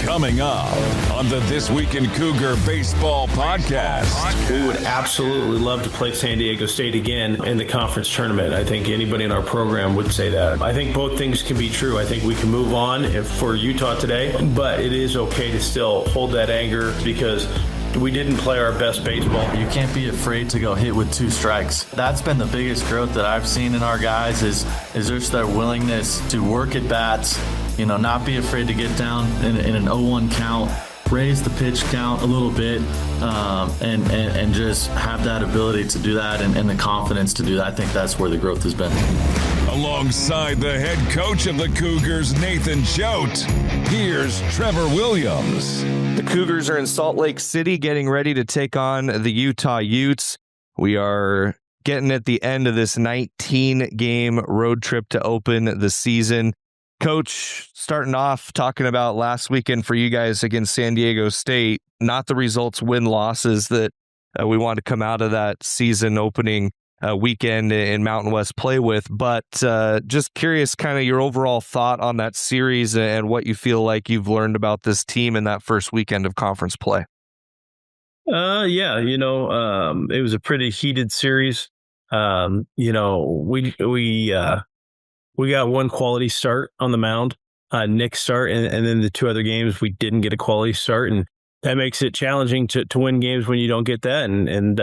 Coming up on the This Week in Cougar Baseball Podcast. We would absolutely love to play San Diego State again in the conference tournament. I think anybody in our program would say that. I think both things can be true. I think we can move on for Utah today, but it is okay to still hold that anger because we didn't play our best baseball. You can't be afraid to go hit with 2 strikes. That's been the biggest growth that I've seen in our guys is just their willingness to work at bats, not be afraid to get down in an 0-1 count, raise the pitch count a little bit, and just have that ability to do that and the confidence to do that. I think that's where the growth has been. Alongside the head coach of the Cougars, Nathan Choate, here's Trevor Williams. The Cougars are in Salt Lake City getting ready to take on the Utah Utes. We are getting at the end of this 19-game road trip to open the season. Coach, starting off talking about last weekend for you guys against San Diego State, not the results, win-losses that we want to come out of that season opening weekend in Mountain West play with, but just curious kind of your overall thought on that series and what you feel like you've learned about this team in that first weekend of conference play. It was a pretty heated series. We got one quality start on the mound, Nick's start, and then the 2 other games we didn't get a quality start, and that makes it challenging to win games when you don't get that, and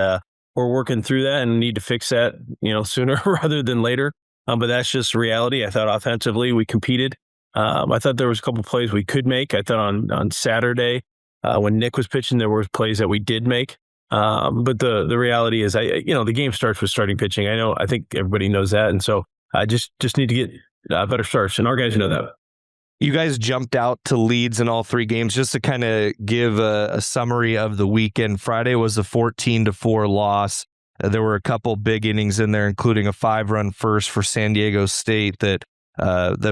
we're working through that and need to fix that, sooner rather than later. But that's just reality. I thought offensively we competed. I thought there was a couple plays we could make. I thought on Saturday when Nick was pitching, there were plays that we did make. But the reality is, the game starts with starting pitching. I think everybody knows that, and so I just need to get better starts, and our guys know that. You guys jumped out to leads in all 3 games. Just to kind of give a summary of the weekend, Friday was a 14-4 loss. There were a couple big innings in there, including a 5-run first for San Diego State that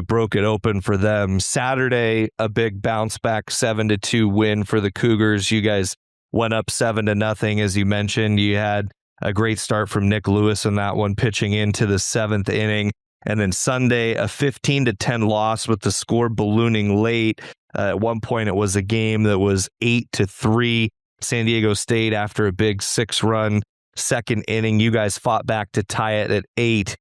broke it open for them. Saturday, a big bounce back 7-2 win for the Cougars. You guys went up 7-0, as you mentioned. You had a great start from Nick Lewis in that one, pitching into the 7th inning. And then Sunday, a 15-10 loss with the score ballooning late. At one point, it was a game that was 8-3. San Diego State, after a big 6-run second inning, you guys fought back to tie it at 8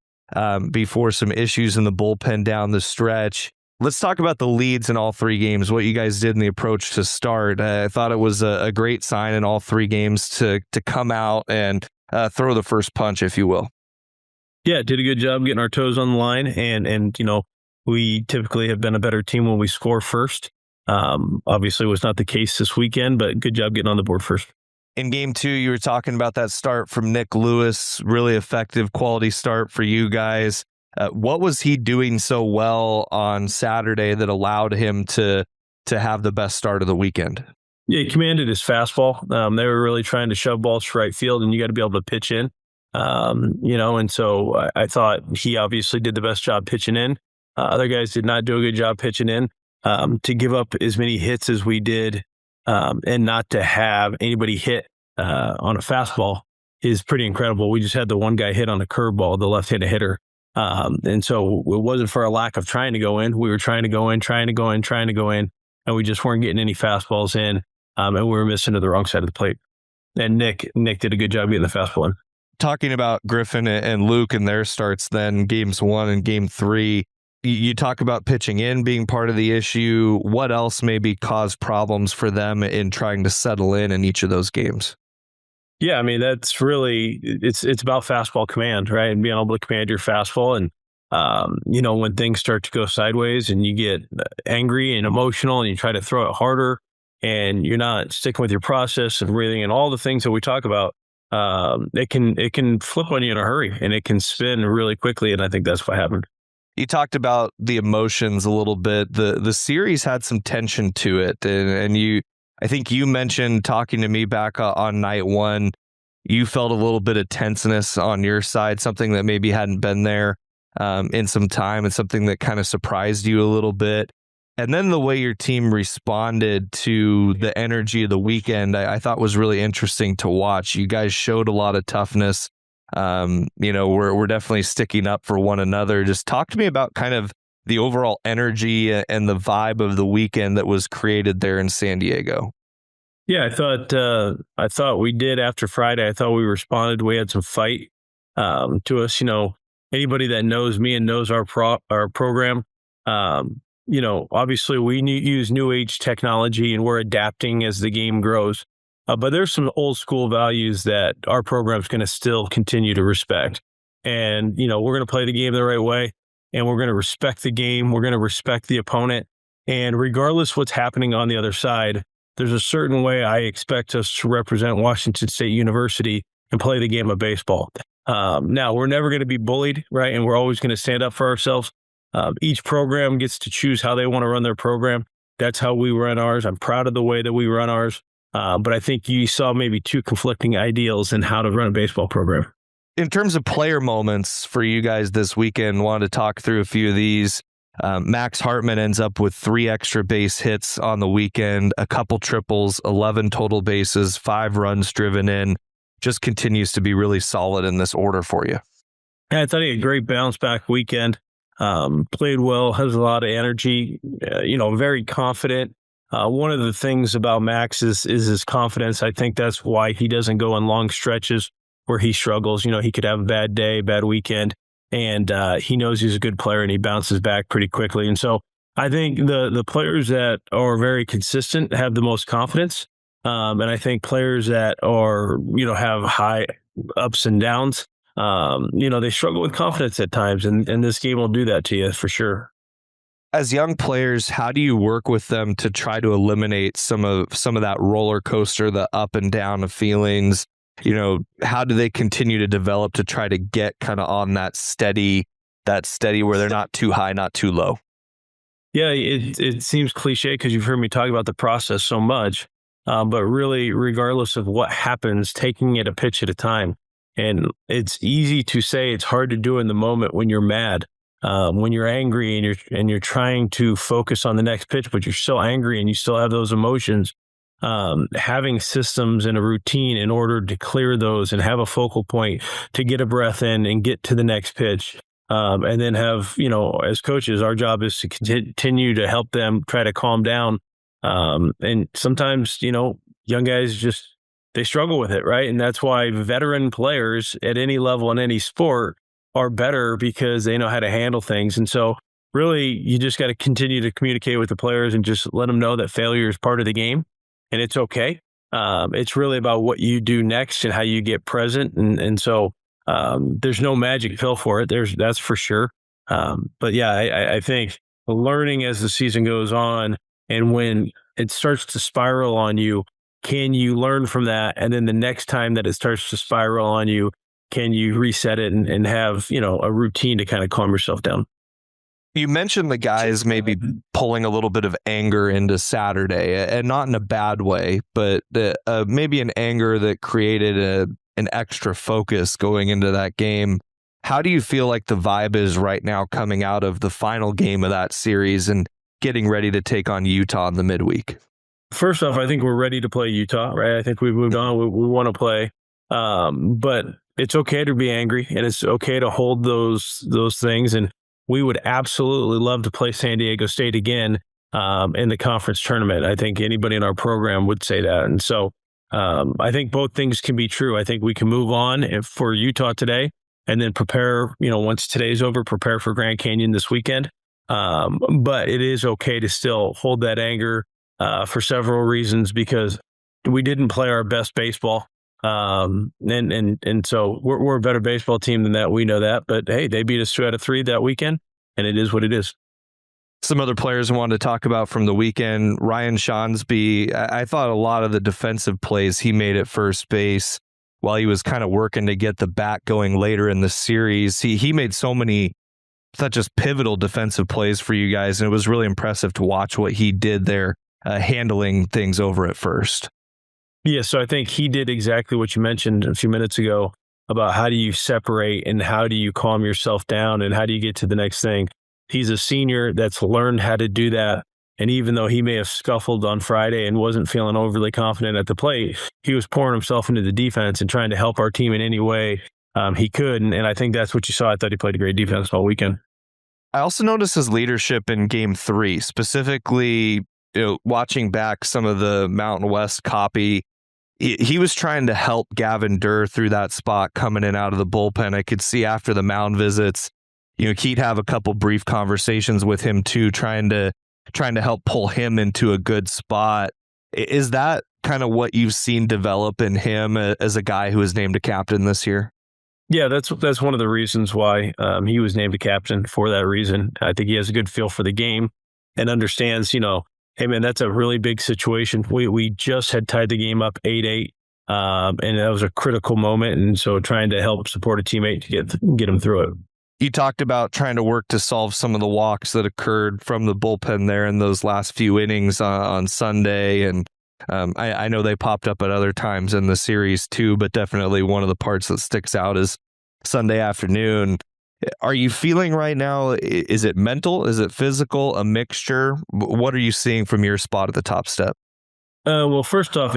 before some issues in the bullpen down the stretch. Let's talk about the leads in all 3 games, what you guys did in the approach to start. I thought it was a great sign in all 3 games to come out and throw the first punch, if you will. Yeah, did a good job getting our toes on the line, and we typically have been a better team when we score first. Obviously, was not the case this weekend, but good job getting on the board first. In game 2, you were talking about that start from Nick Lewis, really effective, quality start for you guys. What was he doing so well on Saturday that allowed him to have the best start of the weekend? Yeah, he commanded his fastball. They were really trying to shove balls to right field, and you got to be able to pitch in. And so I thought he obviously did the best job pitching in. Other guys did not do a good job pitching in. To give up as many hits as we did, and not to have anybody hit on a fastball is pretty incredible. We just had the one guy hit on a curveball, the left-handed hitter. And so it wasn't for a lack of trying to go in. We were trying to go in, and we just weren't getting any fastballs in, and we were missing to the wrong side of the plate. And Nick did a good job getting the fastball in. Talking about Griffin and Luke and their starts then, games 1 and game 3, you talk about pitching in being part of the issue. What else maybe caused problems for them in trying to settle in each of those games? Yeah, I mean, that's really, it's about fastball command, right? And being able to command your fastball. And, when things start to go sideways and you get angry and emotional and you try to throw it harder and you're not sticking with your process and breathing and all the things that we talk about, it can flip on you in a hurry and it can spin really quickly. And I think that's what happened. You talked about the emotions a little bit. The series had some tension to it, and I think you mentioned talking to me back on night 1, you felt a little bit of tenseness on your side, something that maybe hadn't been there in some time, and something that kind of surprised you a little bit. And then the way your team responded to the energy of the weekend, I thought was really interesting to watch. You guys showed a lot of toughness. We're definitely sticking up for one another. Just talk to me about kind of the overall energy and the vibe of the weekend that was created there in San Diego? Yeah, I thought we did after Friday. I thought we responded. We had some fight to us. Anybody that knows me and knows our program, obviously we use new age technology and we're adapting as the game grows. But there's some old school values that our program's going to still continue to respect. And, we're going to play the game the right way, and we're going to respect the game. We're going to respect the opponent. And regardless what's happening on the other side, there's a certain way I expect us to represent Washington State University and play the game of baseball. Now, we're never going to be bullied, right? And we're always going to stand up for ourselves. Each program gets to choose how they want to run their program. That's how we run ours. I'm proud of the way that we run ours. But I think you saw maybe two conflicting ideals in how to run a baseball program. In terms of player moments for you guys this weekend, wanted to talk through a few of these. Max Hartman ends up with 3 extra base hits on the weekend, a couple triples, 11 total bases, 5 runs driven in. Just continues to be really solid in this order for you. Yeah, I thought he had a great bounce back weekend. Played well, has a lot of energy, very confident. One of the things about Max is his confidence. I think that's why he doesn't go on long stretches where he struggles. He could have a bad day, bad weekend, and he knows he's a good player and he bounces back pretty quickly. And so I think the players that are very consistent have the most confidence. And I think players that are, have high ups and downs, they struggle with confidence at times. And this game will do that to you for sure. As young players, how do you work with them to try to eliminate some of that roller coaster, the up and down of feelings? How do they continue to develop to try to get kind of on that steady where they're not too high, not too low? Yeah, it seems cliche because you've heard me talk about the process so much, but really, regardless of what happens, taking it a pitch at a time. And it's easy to say, it's hard to do in the moment when you're mad. When you're angry and you're trying to focus on the next pitch, but you're still angry and you still have those emotions, having systems and a routine in order to clear those and have a focal point to get a breath in and get to the next pitch. And then have, as coaches, our job is to continue to help them try to calm down. And sometimes, young guys they struggle with it, right? And that's why veteran players at any level in any sport are better because they know how to handle things. And so really, you just got to continue to communicate with the players and just let them know that failure is part of the game and it's okay. It's really about what you do next and how you get present. And so there's no magic pill for it. That's for sure. But yeah, I think learning as the season goes on and when it starts to spiral on you, can you learn from that? And then the next time that it starts to spiral on you, can you reset it and have, a routine to kind of calm yourself down? You mentioned the guys maybe pulling a little bit of anger into Saturday, and not in a bad way, but maybe an anger that created an extra focus going into that game. How do you feel like the vibe is right now coming out of the final game of that series and getting ready to take on Utah in the midweek? First off, I think we're ready to play Utah, right? I think we've moved on. We want to play. But it's okay to be angry and it's okay to hold those things. And we would absolutely love to play San Diego State again in the conference tournament. I think anybody in our program would say that. And so I think both things can be true. I think we can move on for Utah today and then prepare, once today's over, prepare for Grand Canyon this weekend. But it is okay to still hold that anger for several reasons because we didn't play our best baseball. And so we're a better baseball team than that. We know that, but hey, they beat us 2 out of 3 that weekend and it is what it is. Some other players I wanted to talk about from the weekend. Ryan Shawnsby, I thought a lot of the defensive plays he made at first base while he was kind of working to get the bat going later in the series. He made so many such as pivotal defensive plays for you guys. And it was really impressive to watch what he did there, handling things over at first. Yeah, so I think he did exactly what you mentioned a few minutes ago about how do you separate and how do you calm yourself down and how do you get to the next thing. He's a senior that's learned how to do that. And even though he may have scuffled on Friday and wasn't feeling overly confident at the plate, he was pouring himself into the defense and trying to help our team in any way he could. And I think that's what you saw. I thought he played a great defense all weekend. I also noticed his leadership in Game 3, specifically, watching back some of the Mountain West copy. He was trying to help Gavin Durr through that spot coming in and out of the bullpen. I could see after the mound visits, he'd have a couple brief conversations with him too, trying to help pull him into a good spot. Is that kind of what you've seen develop in him as a guy who was named a captain this year? Yeah, that's one of the reasons why he was named a captain, for that reason. I think he has a good feel for the game and understands, hey, man, that's a really big situation. We just had tied the game up 8-8, and that was a critical moment. And so trying to help support a teammate to get him through it. You talked about trying to work to solve some of the walks that occurred from the bullpen there in those last few innings on Sunday. And I know they popped up at other times in the series too, but definitely one of the parts that sticks out is Sunday afternoon. Are you feeling right now, is it mental? Is it physical? A mixture? What are you seeing from your spot at the top step? Well, first off,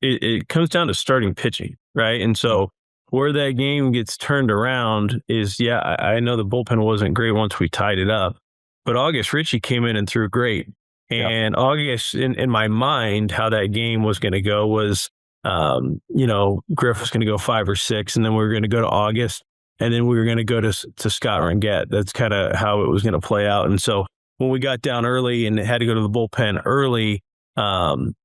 it comes down to starting pitching, right? And so where that game gets turned around is, I know the bullpen wasn't great once we tied it up, but August Ritchie came in and threw great. And August, in my mind, how that game was going to go was, Griff was going to go 5 or 6, and then we were going to go to August, and then we were going to go to Scott Rangett. That's kind of how it was going to play out. And so when we got down early and had to go to the bullpen early, kind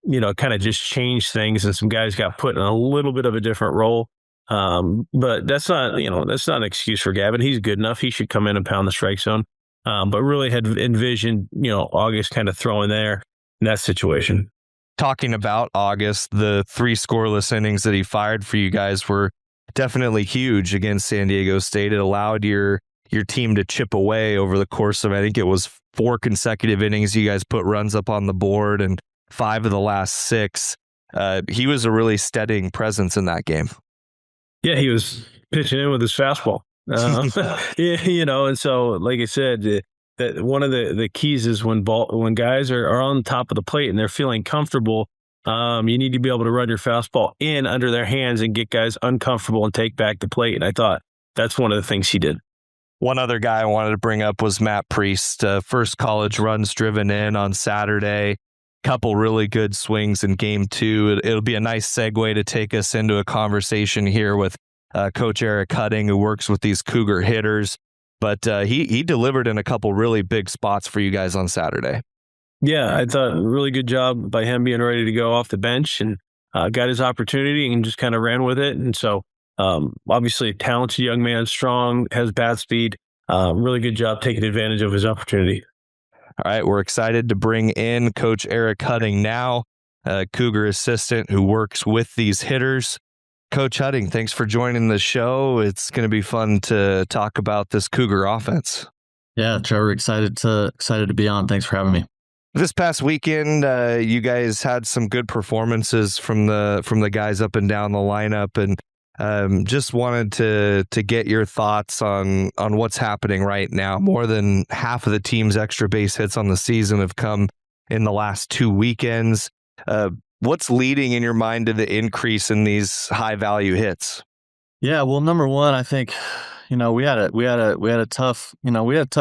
of just changed things, and some guys got put in a little bit of a different role. But that's not an excuse for Gavin. He's good enough. He should come in and pound the strike zone. But really had envisioned, August kind of throwing there in that situation. Talking about August, the 3 scoreless innings that he fired for you guys were definitely huge against San Diego State. It allowed your team to chip away over the course of, I think it was 4 consecutive innings. You guys put runs up on the board, and 5 of the last 6. He was a really steadying presence in that game. Yeah, he was pitching in with his fastball. And so, like I said, that one of the keys is when guys are on top of the plate and they're feeling comfortable, you need to be able to run your fastball in under their hands and get guys uncomfortable and take back the plate. And I thought that's one of the things he did. One other guy I wanted to bring up was Matt Priest. First college runs driven in on Saturday. Couple really good swings in Game 2. It'll be a nice segue to take us into a conversation here with Coach Eric Hutting, who works with these Cougar hitters. But he delivered in a couple really big spots for you guys on Saturday. Yeah, I thought a really good job by him being ready to go off the bench and got his opportunity and just kind of ran with it. And so obviously a talented young man, strong, has bat speed. Really good job taking advantage of his opportunity. All right, we're excited to bring in Coach Eric Hutting now, Cougar assistant who works with these hitters. Coach Hutting, thanks for joining the show. It's going to be fun to talk about this Cougar offense. Yeah, Trevor, excited to be on. Thanks for having me. This past weekend, you guys had some good performances from the guys up and down the lineup, and just wanted to get your thoughts on what's happening right now. More than half of the team's extra base hits on the season have come in the last 2 weekends. What's leading in your mind to the increase in these high value hits? Yeah, well, number one, I think, we had a tough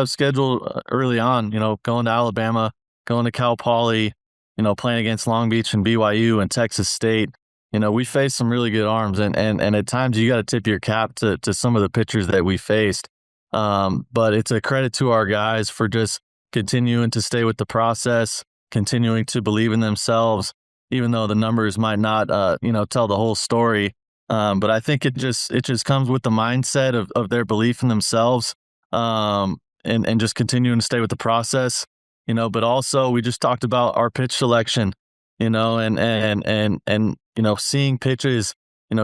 schedule early on, going to Alabama, going to Cal Poly, playing against Long Beach and BYU and Texas State. We faced some really good arms, and at times you got to tip your cap to some of the pitchers that we faced. But it's a credit to our guys for just continuing to stay with the process, continuing to believe in themselves, even though the numbers might not, tell the whole story. But I think it just comes with the mindset of their belief in themselves, and just continuing to stay with the process, but also we just talked about our pitch selection, and seeing pitches,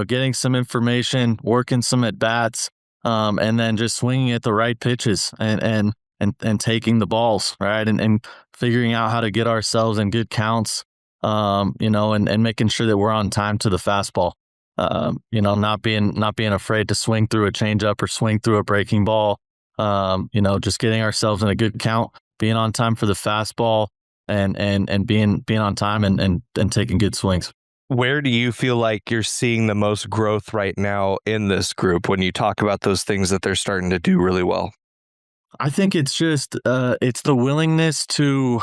getting some information, working some at bats, and then just swinging at the right pitches and taking the balls, right. And figuring out how to get ourselves in good counts, and making sure that we're on time to the fastball. Not being afraid to swing through a changeup or swing through a breaking ball. Just getting ourselves in a good count, being on time for the fastball, and being on time and taking good swings. Where do you feel like you're seeing the most growth right now in this group when you talk about those things that they're starting to do really well? I think it's just it's the willingness to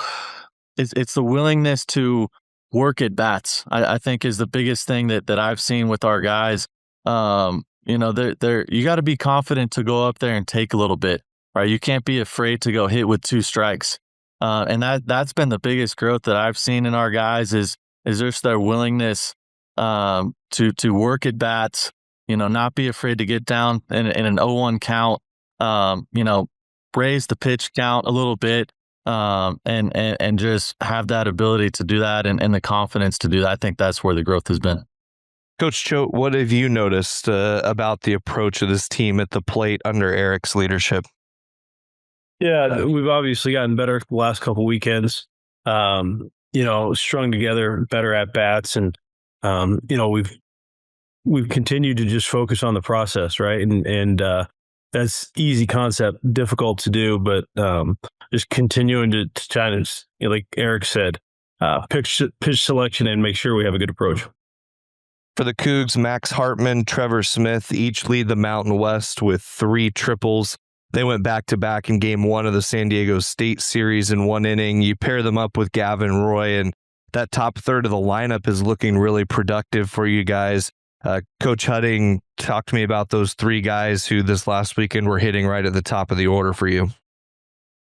it's the willingness to work at bats. I think is the biggest thing that I've seen with our guys. They're you got to be confident to go up there and take a little bit, right? You can't be afraid to go hit with 2 strikes. And that's been the biggest growth that I've seen in our guys is just their willingness to work at bats, not be afraid to get down in an 0-1 count, raise the pitch count a little bit, and just have that ability to do that and the confidence to do that. I think that's where the growth has been. Coach Choate, what have you noticed about the approach of this team at the plate under Eric's leadership? Yeah, we've obviously gotten better the last couple weekends. Strung together, better at bats, and we've continued to just focus on the process, right? And that's easy concept, difficult to do, but just continuing to try to, like Eric said, pitch selection and make sure we have a good approach. For the Cougs, Max Hartman, Trevor Smith each lead the Mountain West with 3 triples. They went back-to-back in Game 1 of the San Diego State Series in 1 inning. You pair them up with Gavin Roy, and that top third of the lineup is looking really productive for you guys. Coach Hutting talked to me about those 3 guys who this last weekend were hitting right at the top of the order for you.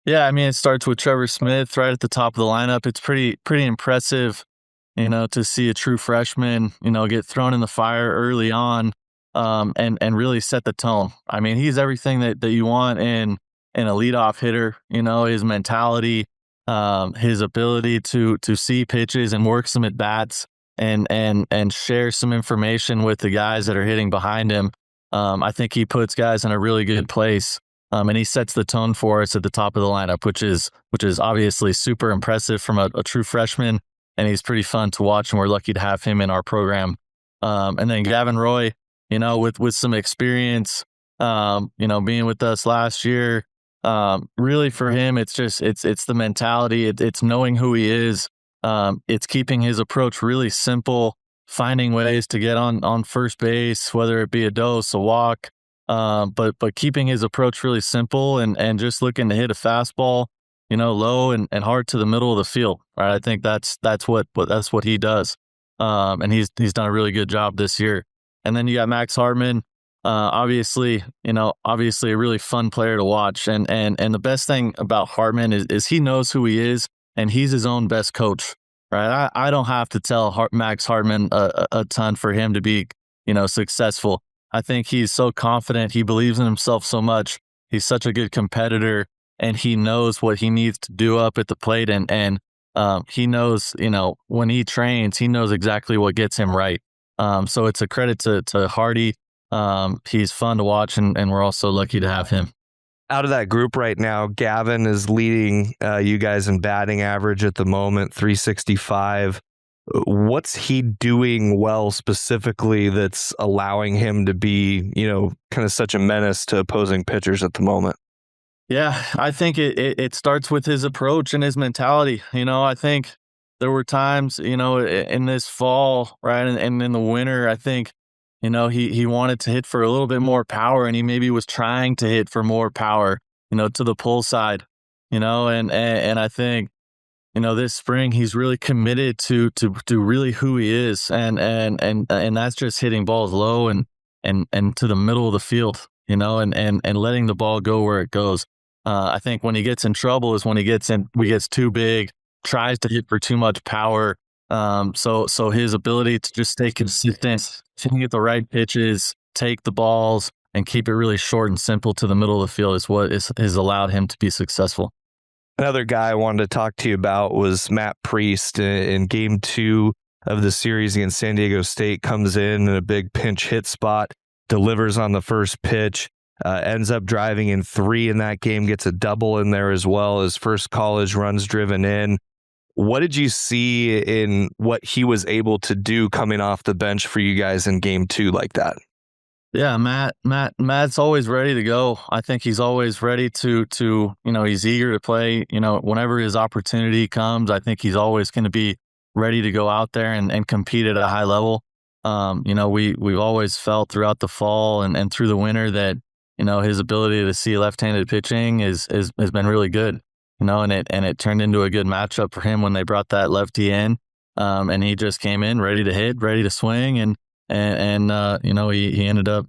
Yeah, I mean, it starts with Trevor Smith right at the top of the lineup. It's pretty impressive, to see a true freshman, get thrown in the fire early on, and really set the tone. I mean, he's everything that you want in a leadoff hitter. His mentality, his ability to see pitches and work some at bats, and share some information with the guys that are hitting behind him. I think he puts guys in a really good place, and he sets the tone for us at the top of the lineup, which is obviously super impressive from a true freshman. And he's pretty fun to watch, and we're lucky to have him in our program. And then Gavin Roy, with some experience, being with us last year, really for him, it's the mentality. It's knowing who he is. It's keeping his approach really simple, finding ways to get on first base, whether it be a dose, a walk, but keeping his approach really simple and just looking to hit a fastball, low and hard to the middle of the field, right? I think that's what he does. And he's done a really good job this year. And then you got Max Hartman, obviously a really fun player to watch. And the best thing about Hartman is he knows who he is, and he's his own best coach, right? I don't have to tell Max Hartman a ton for him to be, successful. I think he's so confident. He believes in himself so much. He's such a good competitor, and he knows what he needs to do up at the plate. And he knows, when he trains, he knows exactly what gets him right. So it's a credit to Hardy. He's fun to watch, and we're also lucky to have him. Out of that group right now, Gavin is leading you guys in batting average at the moment, 365. What's he doing well specifically that's allowing him to be, kind of such a menace to opposing pitchers at the moment? Yeah, I think it starts with his approach and his mentality. I think there were times, in this fall, right, and in the winter, I think, he wanted to hit for a little bit more power, and he maybe was trying to hit for more power, to the pull side, and I think, this spring he's really committed to really who he is, and that's just hitting balls low and to the middle of the field, and letting the ball go where it goes. I think when he gets in trouble is when he gets too big, tries to hit for too much power. So his ability to just stay consistent, hitting at the right pitches, take the balls, and keep it really short and simple to the middle of the field is what has allowed him to be successful. Another guy I wanted to talk to you about was Matt Priest in Game 2 of the series against San Diego State. Comes in a big pinch hit spot, delivers on the first pitch, ends up driving in 3 in that game, gets a double in there as well. His first college runs driven in. What did you see in what he was able to do coming off the bench for you guys in Game 2 like that? Yeah, Matt's always ready to go. I think he's always ready to he's eager to play. Whenever his opportunity comes, I think he's always going to be ready to go out there and compete at a high level. We've always felt throughout the fall and through the winter that his ability to see left-handed pitching has been really good, and it turned into a good matchup for him when they brought that lefty in. And he just came in ready to hit, ready to swing. And he ended up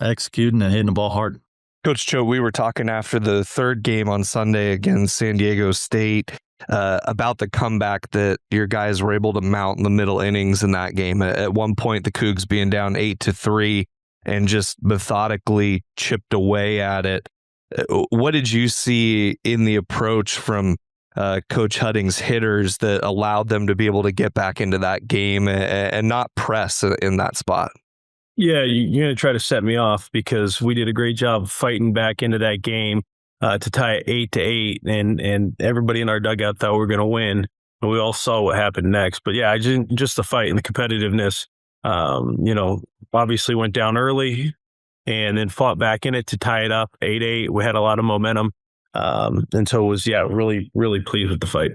executing and hitting the ball hard. Coach Choate, we were talking after the third game on Sunday against San Diego State about the comeback that your guys were able to mount in the middle innings in that game. At one point, the Cougs being down 8-3 and just methodically chipped away at it. What did you see in the approach from Coach Hudding's hitters that allowed them to be able to get back into that game and not press in that spot? Yeah, you're going to try to set me off because we did a great job fighting back into that game to tie it 8-8, and everybody in our dugout thought we were going to win. And we all saw what happened next. But yeah, just the fight and the competitiveness, obviously went down early and then fought back in it to tie it up 8-8. We had a lot of momentum. And so it was, really, really pleased with the fight.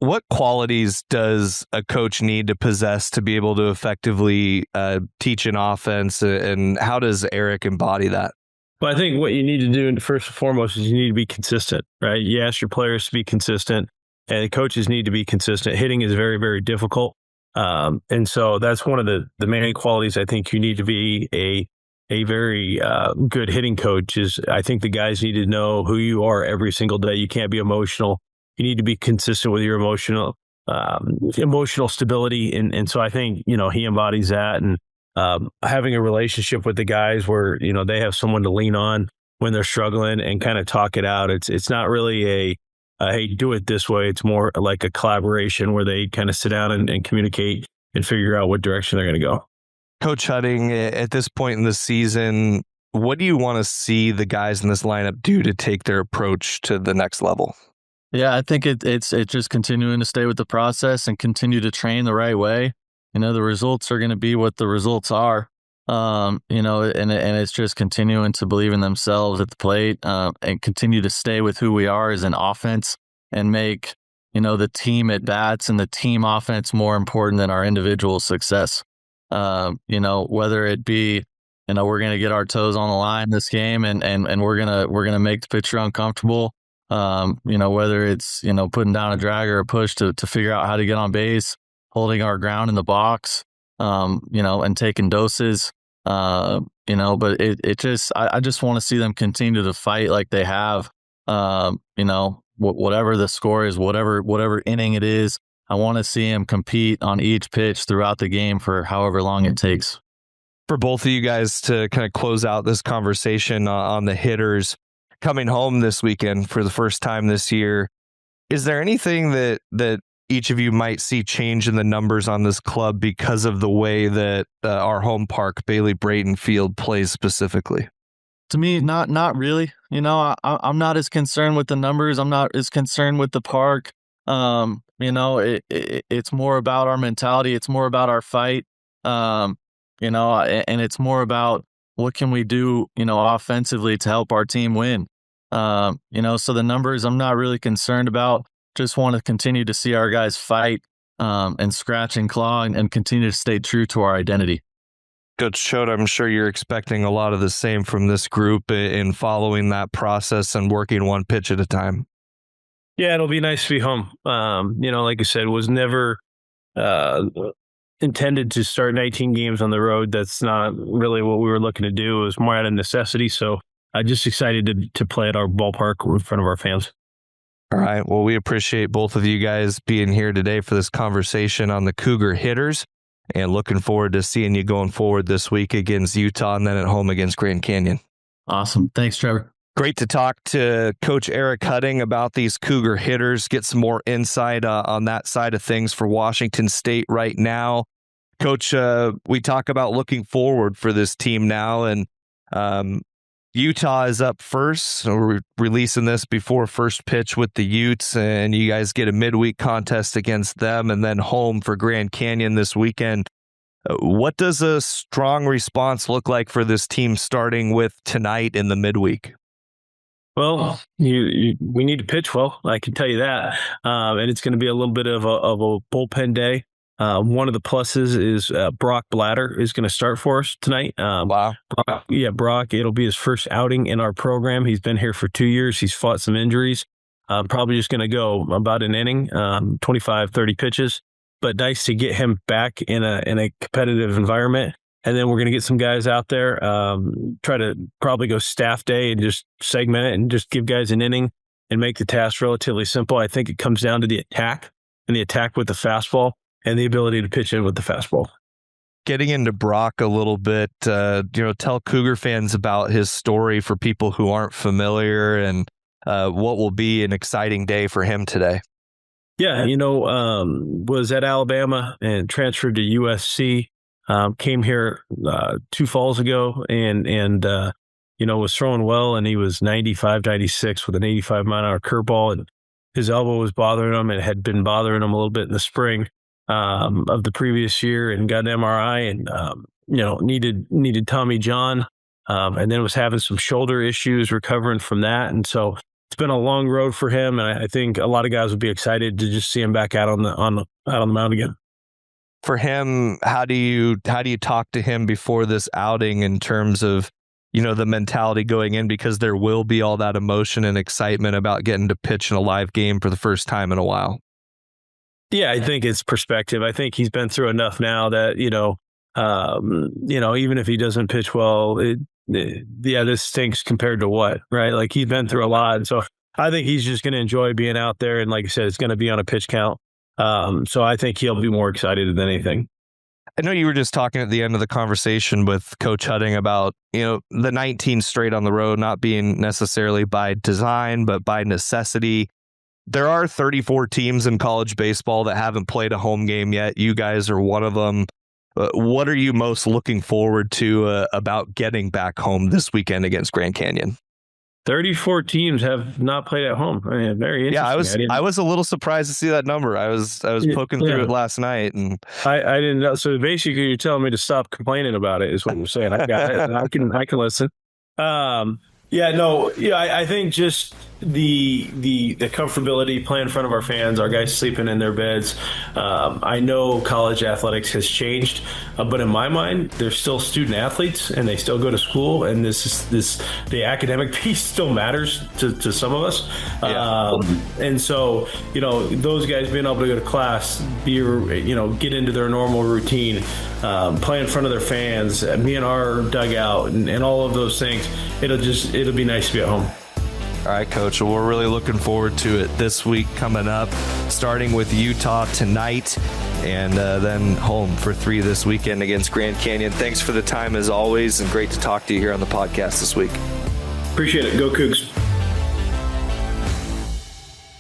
What qualities does a coach need to possess to be able to effectively teach an offense, and how does Eric embody that? Well, I think what you need to do first and foremost is you need to be consistent, right? You ask your players to be consistent, and coaches need to be consistent. Hitting is very, very difficult. And so that's one of the main qualities I think you need to be a very good hitting coach is I think the guys need to know who you are every single day. You can't be emotional. You need to be consistent with your emotional stability. And so I think, he embodies that, and having a relationship with the guys where, they have someone to lean on when they're struggling and kind of talk it out. It's not really hey, do it this way. It's more like a collaboration where they kind of sit down and communicate and figure out what direction they're going to go. Coach Hudding, at this point in the season, what do you want to see the guys in this lineup do to take their approach to the next level? Yeah, I think it's just continuing to stay with the process and continue to train the right way. The results are going to be what the results are. And it's just continuing to believe in themselves at the plate and continue to stay with who we are as an offense and make, the team at bats and the team offense more important than our individual success. Whether it be, we're going to get our toes on the line this game and we're going to make the pitcher uncomfortable. Whether it's, putting down a drag or a push to figure out how to get on base, holding our ground in the box, and taking doses, but I just want to see them continue to fight like they have, whatever the score is, whatever inning it is. I want to see him compete on each pitch throughout the game for however long it takes. For both of you guys to kind of close out this conversation on the hitters coming home this weekend for the first time this year, is there anything that each of you might see change in the numbers on this club because of the way that our home park, Bailey Brayton Field, plays specifically? To me, not really. I'm not as concerned with the numbers. I'm not as concerned with the park. It's more about our mentality. It's more about our fight. And it's more about what can we do, offensively to help our team win. So the numbers I'm not really concerned about. Just want to continue to see our guys fight and scratch and claw and continue to stay true to our identity. Coach Choate, I'm sure you're expecting a lot of the same from this group in following that process and working one pitch at a time. Yeah, it'll be nice to be home. Like I said, was never intended to start 19 games on the road. That's not really what we were looking to do. It was more out of necessity. So I'm just excited to play at our ballpark in front of our fans. All right. Well, we appreciate both of you guys being here today for this conversation on the Cougar hitters, and looking forward to seeing you going forward this week against Utah and then at home against Grand Canyon. Awesome. Thanks, Trevor. Great to talk to Coach Eric Hudding about these Cougar hitters, get some more insight on that side of things for Washington State right now. Coach, we talk about looking forward for this team now, and Utah is up first. So we're releasing this before first pitch with the Utes, and you guys get a midweek contest against them and then home for Grand Canyon this weekend. What does a strong response look like for this team starting with tonight in the midweek? Well, we need to pitch well. I can tell you that, and it's going to be a little bit of a bullpen day. One of the pluses is Brock Blatter is going to start for us tonight. Wow. Brock, it'll be his first outing in our program. He's been here for 2 years. He's fought some injuries. Probably just going to go about an inning, 25, 30 pitches. But nice to get him back in a competitive environment. And then we're going to get some guys out there, try to probably go staff day and just segment it and just give guys an inning and make the task relatively simple. I think it comes down to the attack and the attack with the fastball and the ability to pitch in with the fastball. Getting into Brock a little bit, tell Cougar fans about his story for people who aren't familiar and what will be an exciting day for him today. Yeah, was at Alabama and transferred to USC. Came here 2 falls ago and was throwing well, and he was 95, 96 with an 85-mile-an-hour curveball, and his elbow was bothering him. It had been bothering him a little bit in the spring of the previous year, and got an MRI and needed Tommy John, and then was having some shoulder issues recovering from that, and so it's been a long road for him, and I think a lot of guys would be excited to just see him back out on the mound again. For him, how do you talk to him before this outing in terms of, the mentality going in, because there will be all that emotion and excitement about getting to pitch in a live game for the first time in a while? Yeah, I think it's perspective. I think he's been through enough now that, even if he doesn't pitch well, this stinks compared to what, right? Like, he's been through a lot. And so I think he's just going to enjoy being out there. And like I said, it's going to be on a pitch count. So I think he'll be more excited than anything. I know you were just talking at the end of the conversation with Coach Hutting about, the 19 straight on the road not being necessarily by design, but by necessity. There are 34 teams in college baseball that haven't played a home game yet. You guys are one of them. What are you most looking forward to about getting back home this weekend against Grand Canyon? 34 teams have not played at home. I mean, very interesting. Yeah, I was a little surprised to see that number. I was poking through it last night, and I didn't know. So basically, you're telling me to stop complaining about it, is what you're saying. I got it. I can listen. I think just the comfortability playing in front of our fans, our guys sleeping in their beds. I know college athletics has changed, but in my mind, they're still student athletes and they still go to school. And the academic piece still matters to some of us. Yeah. And so, those guys being able to go to class, get into their normal routine, play in front of their fans, be in our dugout and all of those things, it'll be nice to be at home. All right, Coach. Well, we're really looking forward to it this week coming up, starting with Utah tonight and then home for 3 this weekend against Grand Canyon. Thanks for the time as always, and great to talk to you here on the podcast this week. Appreciate it. Go Cougs.